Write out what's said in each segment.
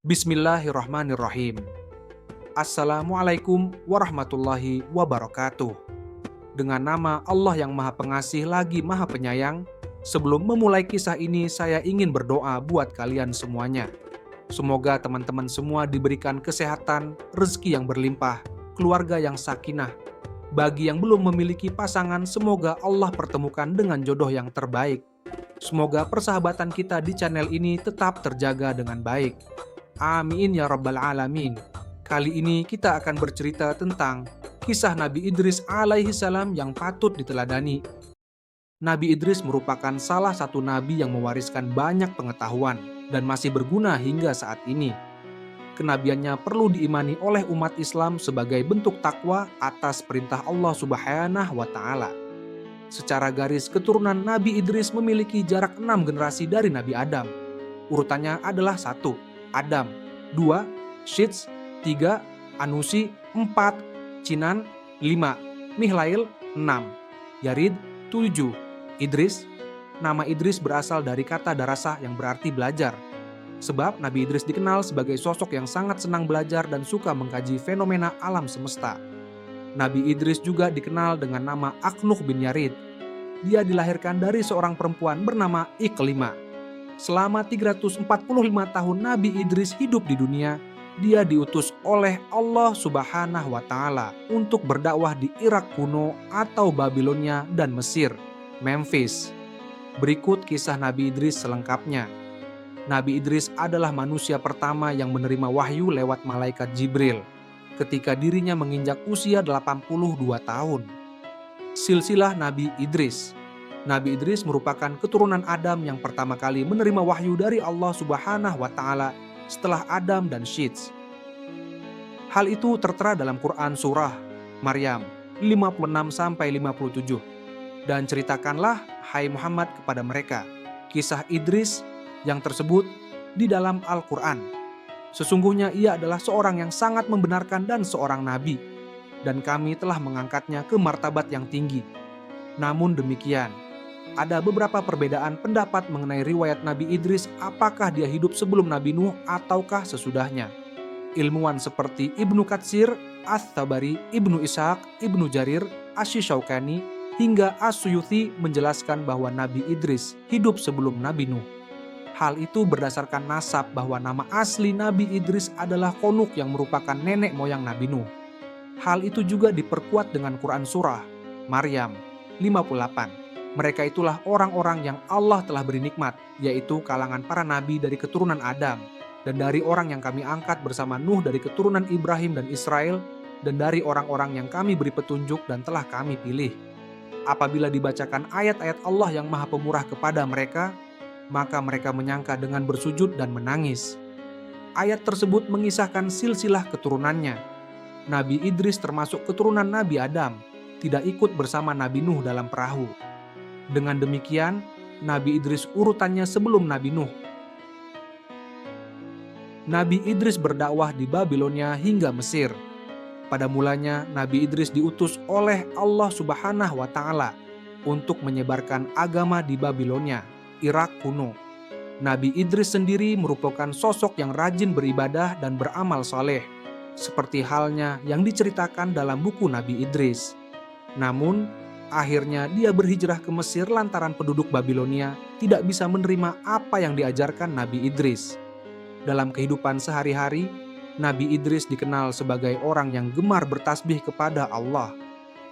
Bismillahirrahmanirrahim. Assalamualaikum warahmatullahi wabarakatuh. Dengan nama Allah yang Maha Pengasih lagi Maha Penyayang, sebelum memulai kisah ini saya ingin berdoa buat kalian semuanya. Semoga teman-teman semua diberikan kesehatan, rezeki yang berlimpah, keluarga yang sakinah. Bagi yang belum memiliki pasangan, semoga Allah pertemukan dengan jodoh yang terbaik. Semoga persahabatan kita di channel ini tetap terjaga dengan baik. Amin ya rabbal alamin. Kali ini kita akan bercerita tentang kisah Nabi Idris alaihi salam yang patut diteladani. Nabi Idris merupakan salah satu nabi yang mewariskan banyak pengetahuan dan masih berguna hingga saat ini. Kenabiannya perlu diimani oleh umat Islam sebagai bentuk takwa atas perintah Allah Subhanahu wa taala. Secara garis keturunan Nabi Idris memiliki jarak 6 generasi dari Nabi Adam. Urutannya adalah 1. Adam, 2. Shits, 3. Anusi, 4. Cinan, 5. Mihlail, 6. Yarid, 7. Idris. Nama Idris berasal dari kata darasah yang berarti belajar. Sebab Nabi Idris dikenal sebagai sosok yang sangat senang belajar dan suka mengkaji fenomena alam semesta. Nabi Idris juga dikenal dengan nama Aknuh bin Yarid. Dia dilahirkan dari seorang perempuan bernama Iklimah. Selama 345 tahun Nabi Idris hidup di dunia, dia diutus oleh Allah Subhanahu wa taala untuk berdakwah di Irak kuno atau Babilonia dan Mesir, Memphis. Berikut kisah Nabi Idris selengkapnya. Nabi Idris adalah manusia pertama yang menerima wahyu lewat malaikat Jibril ketika dirinya menginjak usia 82 tahun. Silsilah Nabi Idris. Nabi Idris merupakan keturunan Adam yang pertama kali menerima wahyu dari Allah Subhanahu wa taala setelah Adam dan Shits. Hal itu tertera dalam Quran surah Maryam 56-57. Dan ceritakanlah hai Muhammad kepada mereka kisah Idris yang tersebut di dalam Al-Quran. Sesungguhnya ia adalah seorang yang sangat membenarkan dan seorang nabi, dan kami telah mengangkatnya ke martabat yang tinggi. Namun demikian, ada beberapa perbedaan pendapat mengenai riwayat Nabi Idris, apakah dia hidup sebelum Nabi Nuh ataukah sesudahnya. Ilmuwan seperti Ibnu Katsir, Ats-Tabari, Ibnu Ishaq, Ibnu Jarir, Asy-Syaukani, hingga As-Suyuti menjelaskan bahwa Nabi Idris hidup sebelum Nabi Nuh. Hal itu berdasarkan nasab bahwa nama asli Nabi Idris adalah Konuk yang merupakan nenek moyang Nabi Nuh. Hal itu juga diperkuat dengan Quran surah Maryam 58. Mereka itulah orang-orang yang Allah telah beri nikmat, yaitu kalangan para nabi dari keturunan Adam, dan dari orang yang kami angkat bersama Nuh dari keturunan Ibrahim dan Israel, dan dari orang-orang yang kami beri petunjuk dan telah kami pilih. Apabila dibacakan ayat-ayat Allah yang Maha Pemurah kepada mereka, maka mereka menyangka dengan bersujud dan menangis. Ayat tersebut mengisahkan silsilah keturunannya. Nabi Idris termasuk keturunan Nabi Adam, tidak ikut bersama Nabi Nuh dalam perahu. Dengan demikian, Nabi Idris urutannya sebelum Nabi Nuh. Nabi Idris berdakwah di Babilonia hingga Mesir. Pada mulanya, Nabi Idris diutus oleh Allah Subhanahu wa taala untuk menyebarkan agama di Babilonia, Irak kuno. Nabi Idris sendiri merupakan sosok yang rajin beribadah dan beramal saleh, seperti halnya yang diceritakan dalam buku Nabi Idris. Namun, akhirnya dia berhijrah ke Mesir lantaran penduduk Babilonia tidak bisa menerima apa yang diajarkan Nabi Idris. Dalam kehidupan sehari-hari, Nabi Idris dikenal sebagai orang yang gemar bertasbih kepada Allah.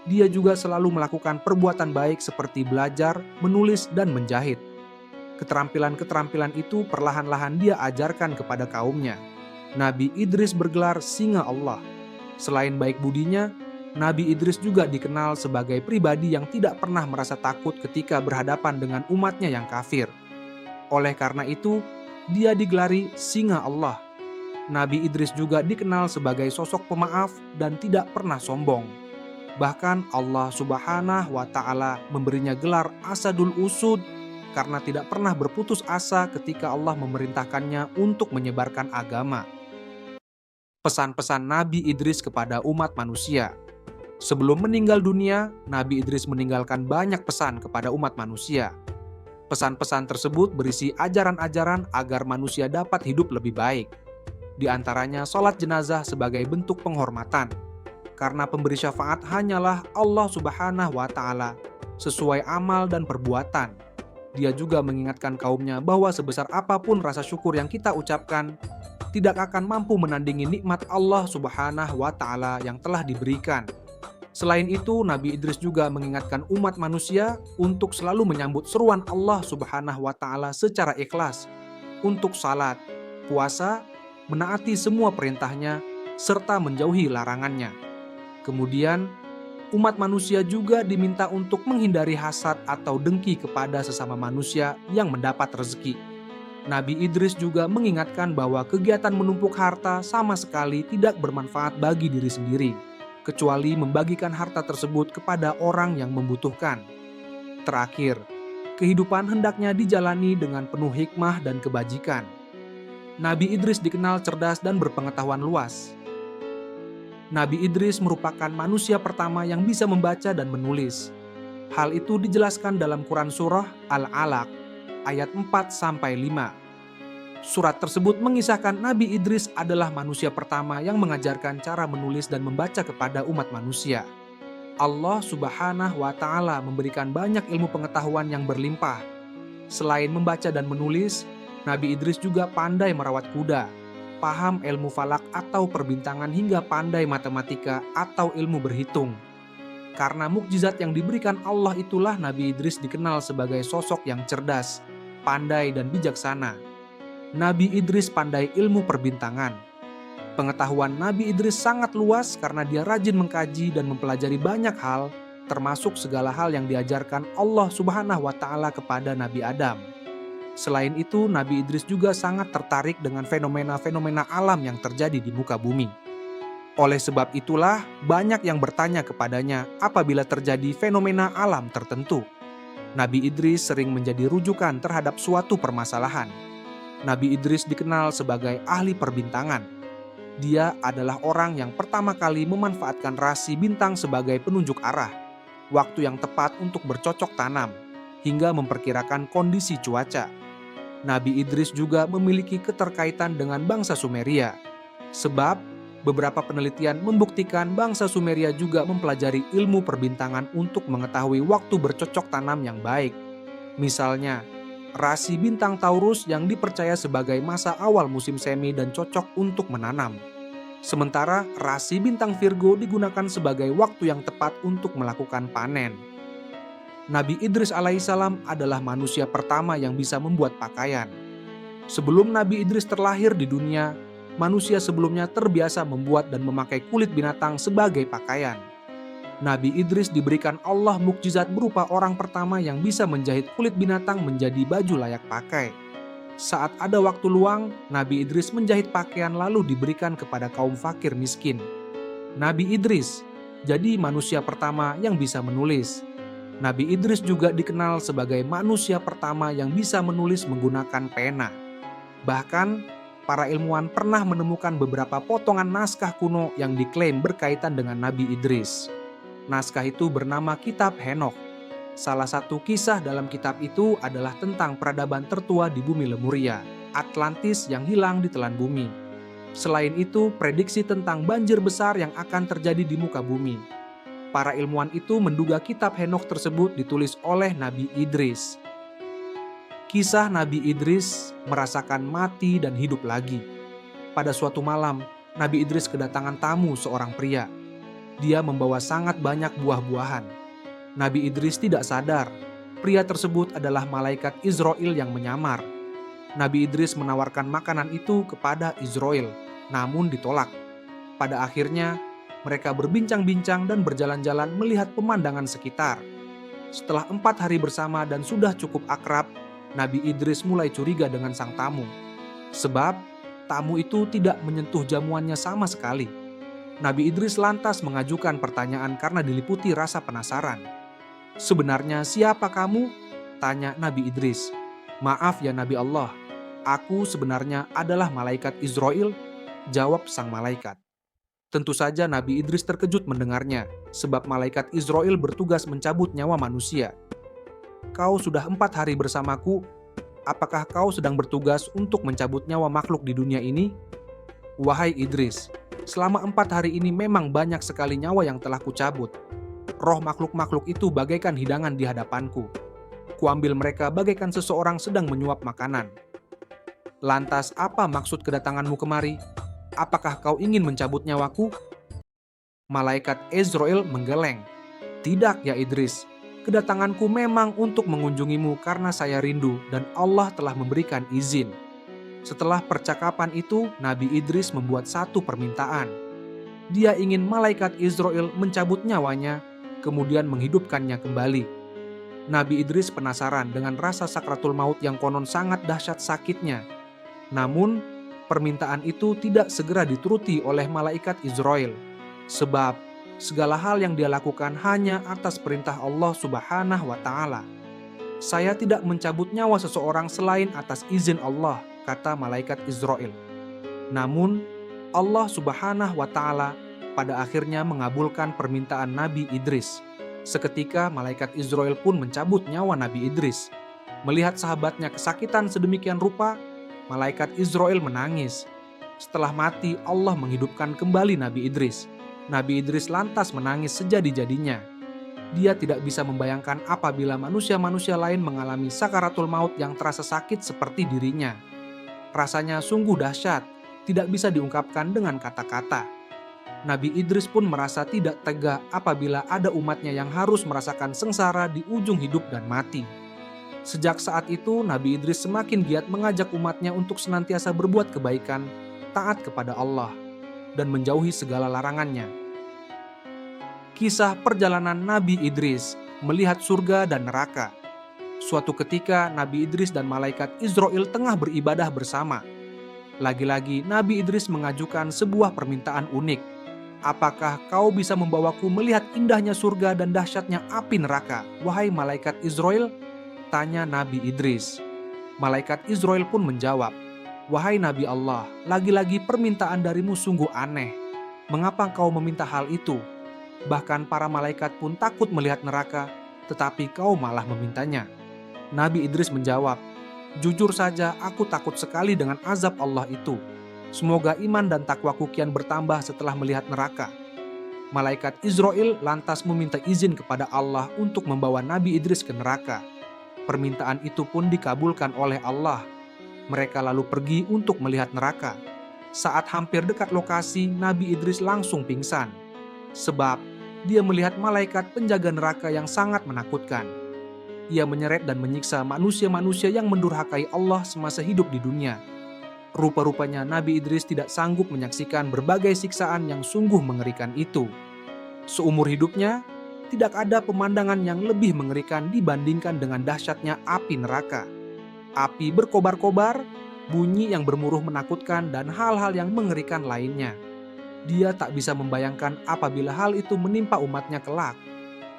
Dia juga selalu melakukan perbuatan baik seperti belajar, menulis, dan menjahit. Keterampilan-keterampilan itu perlahan-lahan dia ajarkan kepada kaumnya. Nabi Idris bergelar singa Allah. Selain baik budinya, Nabi Idris juga dikenal sebagai pribadi yang tidak pernah merasa takut ketika berhadapan dengan umatnya yang kafir. Oleh karena itu, dia digelari singa Allah. Nabi Idris juga dikenal sebagai sosok pemaaf dan tidak pernah sombong. Bahkan Allah Subhanahu wa taala memberinya gelar Asadul Usud karena tidak pernah berputus asa ketika Allah memerintahkannya untuk menyebarkan agama. Pesan-pesan Nabi Idris kepada umat manusia. Sebelum meninggal dunia, Nabi Idris meninggalkan banyak pesan kepada umat manusia. Pesan-pesan tersebut berisi ajaran-ajaran agar manusia dapat hidup lebih baik. Di antaranya sholat jenazah sebagai bentuk penghormatan, karena pemberi syafaat hanyalah Allah Subhanahu wa Ta'ala sesuai amal dan perbuatan. Dia juga mengingatkan kaumnya bahwa sebesar apapun rasa syukur yang kita ucapkan, tidak akan mampu menandingi nikmat Allah Subhanahu wa Ta'ala yang telah diberikan. Selain itu, Nabi Idris juga mengingatkan umat manusia untuk selalu menyambut seruan Allah Subhanahu wa Ta'ala secara ikhlas untuk salat, puasa, menaati semua perintahnya, serta menjauhi larangannya. Kemudian, umat manusia juga diminta untuk menghindari hasad atau dengki kepada sesama manusia yang mendapat rezeki. Nabi Idris juga mengingatkan bahwa kegiatan menumpuk harta sama sekali tidak bermanfaat bagi diri sendiri, kecuali membagikan harta tersebut kepada orang yang membutuhkan. Terakhir, kehidupan hendaknya dijalani dengan penuh hikmah dan kebajikan. Nabi Idris dikenal cerdas dan berpengetahuan luas. Nabi Idris merupakan manusia pertama yang bisa membaca dan menulis. Hal itu dijelaskan dalam Quran Surah Al-Alaq ayat 4-5. Surat tersebut mengisahkan Nabi Idris adalah manusia pertama yang mengajarkan cara menulis dan membaca kepada umat manusia. Allah Subhanahu wa Ta'ala memberikan banyak ilmu pengetahuan yang berlimpah. Selain membaca dan menulis, Nabi Idris juga pandai merawat kuda, paham ilmu falak atau perbintangan hingga pandai matematika atau ilmu berhitung. Karena mukjizat yang diberikan Allah itulah Nabi Idris dikenal sebagai sosok yang cerdas, pandai dan bijaksana. Nabi Idris pandai ilmu perbintangan. Pengetahuan Nabi Idris sangat luas karena dia rajin mengkaji dan mempelajari banyak hal, termasuk segala hal yang diajarkan Allah Subhanahu wa Ta'ala kepada Nabi Adam. Selain itu, Nabi Idris juga sangat tertarik dengan fenomena-fenomena alam yang terjadi di muka bumi. Oleh sebab itulah, banyak yang bertanya kepadanya apabila terjadi fenomena alam tertentu. Nabi Idris sering menjadi rujukan terhadap suatu permasalahan. Nabi Idris dikenal sebagai ahli perbintangan. Dia adalah orang yang pertama kali memanfaatkan rasi bintang sebagai penunjuk arah, waktu yang tepat untuk bercocok tanam, hingga memperkirakan kondisi cuaca. Nabi Idris juga memiliki keterkaitan dengan bangsa Sumeria, sebab beberapa penelitian membuktikan bangsa Sumeria juga mempelajari ilmu perbintangan untuk mengetahui waktu bercocok tanam yang baik. Misalnya, rasi bintang Taurus yang dipercaya sebagai masa awal musim semi dan cocok untuk menanam. Sementara rasi bintang Virgo digunakan sebagai waktu yang tepat untuk melakukan panen. Nabi Idris alaihissalam adalah manusia pertama yang bisa membuat pakaian. Sebelum Nabi Idris terlahir di dunia, manusia sebelumnya terbiasa membuat dan memakai kulit binatang sebagai pakaian. Nabi Idris diberikan Allah mukjizat berupa orang pertama yang bisa menjahit kulit binatang menjadi baju layak pakai. Saat ada waktu luang, Nabi Idris menjahit pakaian lalu diberikan kepada kaum fakir miskin. Nabi Idris jadi manusia pertama yang bisa menulis. Nabi Idris juga dikenal sebagai manusia pertama yang bisa menulis menggunakan pena. Bahkan, para ilmuwan pernah menemukan beberapa potongan naskah kuno yang diklaim berkaitan dengan Nabi Idris. Naskah itu bernama Kitab Henokh. Salah satu kisah dalam kitab itu adalah tentang peradaban tertua di bumi Lemuria, Atlantis yang hilang di telan bumi. Selain itu, prediksi tentang banjir besar yang akan terjadi di muka bumi. Para ilmuwan itu menduga kitab Henokh tersebut ditulis oleh Nabi Idris. Kisah Nabi Idris merasakan mati dan hidup lagi. Pada suatu malam, Nabi Idris kedatangan tamu seorang pria. Dia membawa sangat banyak buah-buahan. Nabi Idris tidak sadar, pria tersebut adalah malaikat Israel yang menyamar. Nabi Idris menawarkan makanan itu kepada Israel, namun ditolak. Pada akhirnya, mereka berbincang-bincang dan berjalan-jalan melihat pemandangan sekitar. Setelah 4 hari bersama dan sudah cukup akrab, Nabi Idris mulai curiga dengan sang tamu. Sebab, tamu itu tidak menyentuh jamuannya sama sekali. Nabi Idris lantas mengajukan pertanyaan karena diliputi rasa penasaran. "Sebenarnya siapa kamu?" tanya Nabi Idris. "Maaf ya Nabi Allah, aku sebenarnya adalah malaikat Israel," jawab sang malaikat. Tentu saja Nabi Idris terkejut mendengarnya, sebab malaikat Israel bertugas mencabut nyawa manusia. "Kau sudah 4 hari bersamaku, apakah kau sedang bertugas untuk mencabut nyawa makhluk di dunia ini?" "Wahai Idris, selama 4 hari ini memang banyak sekali nyawa yang telah kucabut. Roh makhluk-makhluk itu bagaikan hidangan di hadapanku. Kuambil mereka bagaikan seseorang sedang menyuap makanan. Lantas apa maksud kedatanganmu kemari? Apakah kau ingin mencabut nyawaku?" Malaikat Ezrail menggeleng. "Tidak ya Idris, kedatanganku memang untuk mengunjungimu karena saya rindu dan Allah telah memberikan izin." Setelah percakapan itu, Nabi Idris membuat satu permintaan. Dia ingin malaikat Israel mencabut nyawanya, kemudian menghidupkannya kembali. Nabi Idris penasaran dengan rasa sakratul maut yang konon sangat dahsyat sakitnya. Namun, permintaan itu tidak segera dituruti oleh malaikat Israel, sebab segala hal yang dia lakukan hanya atas perintah Allah Subhanahu wa Ta'ala. "Saya tidak mencabut nyawa seseorang selain atas izin Allah," kata malaikat Israel. Namun, Allah Subhanahu wa Ta'ala pada akhirnya mengabulkan permintaan Nabi Idris. Seketika malaikat Israel pun mencabut nyawa Nabi Idris. Melihat sahabatnya kesakitan sedemikian rupa, malaikat Israel menangis. Setelah mati, Allah menghidupkan kembali Nabi Idris. Nabi Idris lantas menangis sejadi-jadinya. Dia tidak bisa membayangkan apabila manusia-manusia lain mengalami sakaratul maut yang terasa sakit seperti dirinya. Rasanya sungguh dahsyat, tidak bisa diungkapkan dengan kata-kata. Nabi Idris pun merasa tidak tega apabila ada umatnya yang harus merasakan sengsara di ujung hidup dan mati. Sejak saat itu, Nabi Idris semakin giat mengajak umatnya untuk senantiasa berbuat kebaikan, taat kepada Allah, dan menjauhi segala larangannya. Kisah perjalanan Nabi Idris melihat surga dan neraka. Suatu ketika Nabi Idris dan malaikat Israel tengah beribadah bersama. Lagi-lagi Nabi Idris mengajukan sebuah permintaan unik. "Apakah kau bisa membawaku melihat indahnya surga dan dahsyatnya api neraka, wahai malaikat Israel?" tanya Nabi Idris. Malaikat Israel pun menjawab, "Wahai Nabi Allah, lagi-lagi permintaan darimu sungguh aneh. Mengapa kau meminta hal itu? Bahkan para malaikat pun takut melihat neraka, tetapi kau malah memintanya." Nabi Idris menjawab, "Jujur saja aku takut sekali dengan azab Allah itu. Semoga iman dan takwaku kian bertambah setelah melihat neraka." Malaikat Israel lantas meminta izin kepada Allah untuk membawa Nabi Idris ke neraka. Permintaan itu pun dikabulkan oleh Allah. Mereka lalu pergi untuk melihat neraka. Saat hampir dekat lokasi, Nabi Idris langsung pingsan. Sebab dia melihat malaikat penjaga neraka yang sangat menakutkan. Ia menyeret dan menyiksa manusia-manusia yang mendurhakai Allah semasa hidup di dunia. Rupa-rupanya Nabi Idris tidak sanggup menyaksikan berbagai siksaan yang sungguh mengerikan itu. Seumur hidupnya, tidak ada pemandangan yang lebih mengerikan dibandingkan dengan dahsyatnya api neraka. Api berkobar-kobar, bunyi yang bermuruh menakutkan, dan hal-hal yang mengerikan lainnya. Dia tak bisa membayangkan apabila hal itu menimpa umatnya kelak.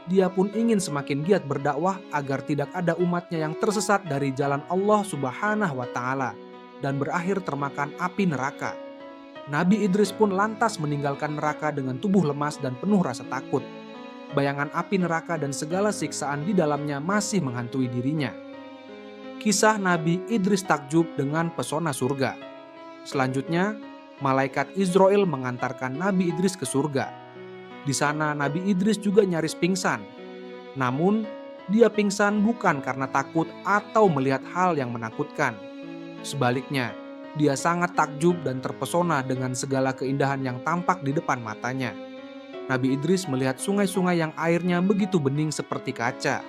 Dia pun ingin semakin giat berdakwah agar tidak ada umatnya yang tersesat dari jalan Allah Subhanahu wa Ta'ala dan berakhir termakan api neraka. Nabi Idris pun lantas meninggalkan neraka dengan tubuh lemas dan penuh rasa takut. Bayangan api neraka dan segala siksaan di dalamnya masih menghantui dirinya. Kisah Nabi Idris takjub dengan pesona surga. Selanjutnya, malaikat Israel mengantarkan Nabi Idris ke surga. Di sana Nabi Idris juga nyaris pingsan. Namun, dia pingsan bukan karena takut atau melihat hal yang menakutkan. Sebaliknya, dia sangat takjub dan terpesona dengan segala keindahan yang tampak di depan matanya. Nabi Idris melihat sungai-sungai yang airnya begitu bening seperti kaca.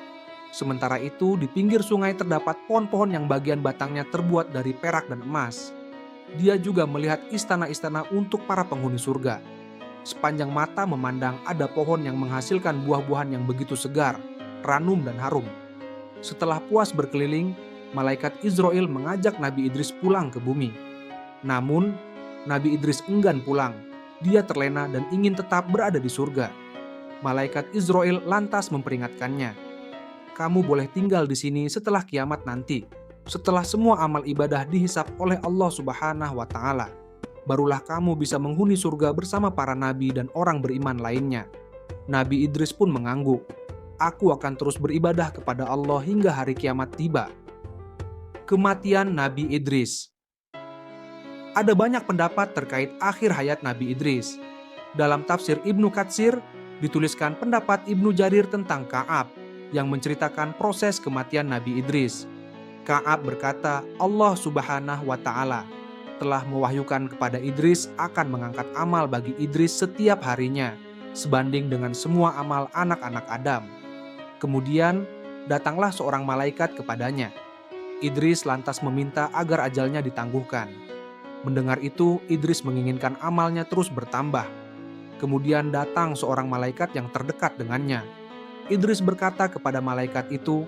Sementara itu, di pinggir sungai terdapat pohon-pohon yang bagian batangnya terbuat dari perak dan emas. Dia juga melihat istana-istana untuk para penghuni surga. Sepanjang mata memandang ada pohon yang menghasilkan buah-buahan yang begitu segar, ranum dan harum. Setelah puas berkeliling, malaikat Israel mengajak Nabi Idris pulang ke bumi. Namun, Nabi Idris enggan pulang. Dia terlena dan ingin tetap berada di surga. Malaikat Israel lantas memperingatkannya, "Kamu boleh tinggal di sini setelah kiamat nanti, setelah semua amal ibadah dihisap oleh Allah Subhanahu wa Ta'ala. Barulah kamu bisa menghuni surga bersama para nabi dan orang beriman lainnya." Nabi Idris pun mengangguk, "Aku akan terus beribadah kepada Allah hingga hari kiamat tiba." Kematian Nabi Idris. Ada banyak pendapat terkait akhir hayat Nabi Idris. Dalam tafsir Ibnu Katsir, dituliskan pendapat Ibnu Jarir tentang Ka'ab yang menceritakan proses kematian Nabi Idris. Ka'ab berkata, Allah Subhanahu wa Ta'ala telah mewahyukan kepada Idris akan mengangkat amal bagi Idris setiap harinya, sebanding dengan semua amal anak-anak Adam. Kemudian datanglah seorang malaikat kepadanya. Idris lantas meminta agar ajalnya ditangguhkan. Mendengar itu, Idris menginginkan amalnya terus bertambah. Kemudian datang seorang malaikat yang terdekat dengannya. Idris berkata kepada malaikat itu,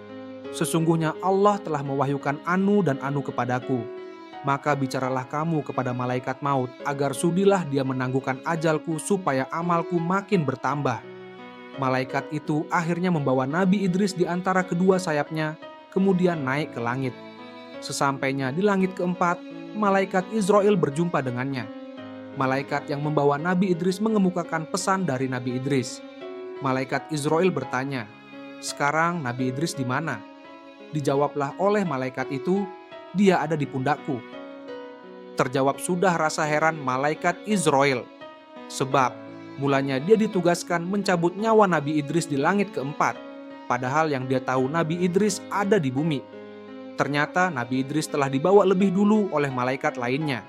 "Sesungguhnya Allah telah mewahyukan anu dan anu kepadaku. Maka bicaralah kamu kepada malaikat maut agar sudilah dia menangguhkan ajalku supaya amalku makin bertambah." Malaikat itu akhirnya membawa Nabi Idris di antara kedua sayapnya, kemudian naik ke langit. Sesampainya di langit keempat, malaikat Israel berjumpa dengannya. Malaikat yang membawa Nabi Idris mengemukakan pesan dari Nabi Idris. Malaikat Israel bertanya, "Sekarang Nabi Idris di mana?" Dijawablah oleh malaikat itu, "Dia ada di pundakku." Terjawab sudah rasa heran malaikat Israel. Sebab mulanya dia ditugaskan mencabut nyawa Nabi Idris di langit keempat, padahal yang dia tahu Nabi Idris ada di bumi. Ternyata Nabi Idris telah dibawa lebih dulu oleh malaikat lainnya.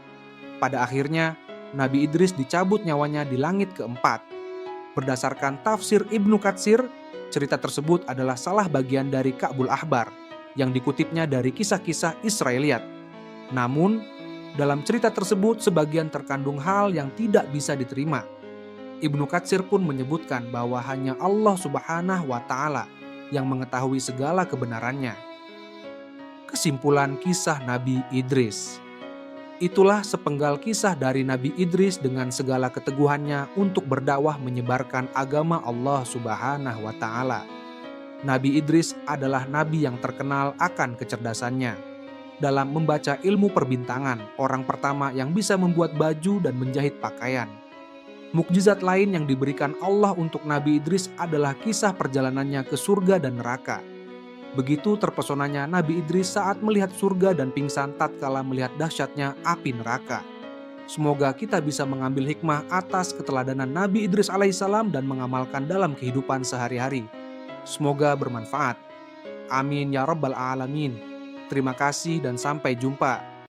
Pada akhirnya, Nabi Idris dicabut nyawanya di langit keempat. Berdasarkan tafsir Ibnu Katsir, cerita tersebut adalah salah bagian dari Ka'bul Ahbar yang dikutipnya dari kisah-kisah Israeliat. Namun, dalam cerita tersebut sebagian terkandung hal yang tidak bisa diterima. Ibnu Katsir pun menyebutkan bahwa hanya Allah Subhanahu wa Ta'ala yang mengetahui segala kebenarannya. Kesimpulan kisah Nabi Idris. Itulah sepenggal kisah dari Nabi Idris dengan segala keteguhannya untuk berdakwah menyebarkan agama Allah Subhanahu wa Ta'ala. Nabi Idris adalah nabi yang terkenal akan kecerdasannya. Dalam membaca ilmu perbintangan, orang pertama yang bisa membuat baju dan menjahit pakaian. Mukjizat lain yang diberikan Allah untuk Nabi Idris adalah kisah perjalanannya ke surga dan neraka. Begitu terpesonanya Nabi Idris saat melihat surga dan pingsan tatkala melihat dahsyatnya api neraka. Semoga kita bisa mengambil hikmah atas keteladanan Nabi Idris alaihissalam dan mengamalkan dalam kehidupan sehari-hari. Semoga bermanfaat. Amin ya rabbal alamin. Terima kasih dan sampai jumpa.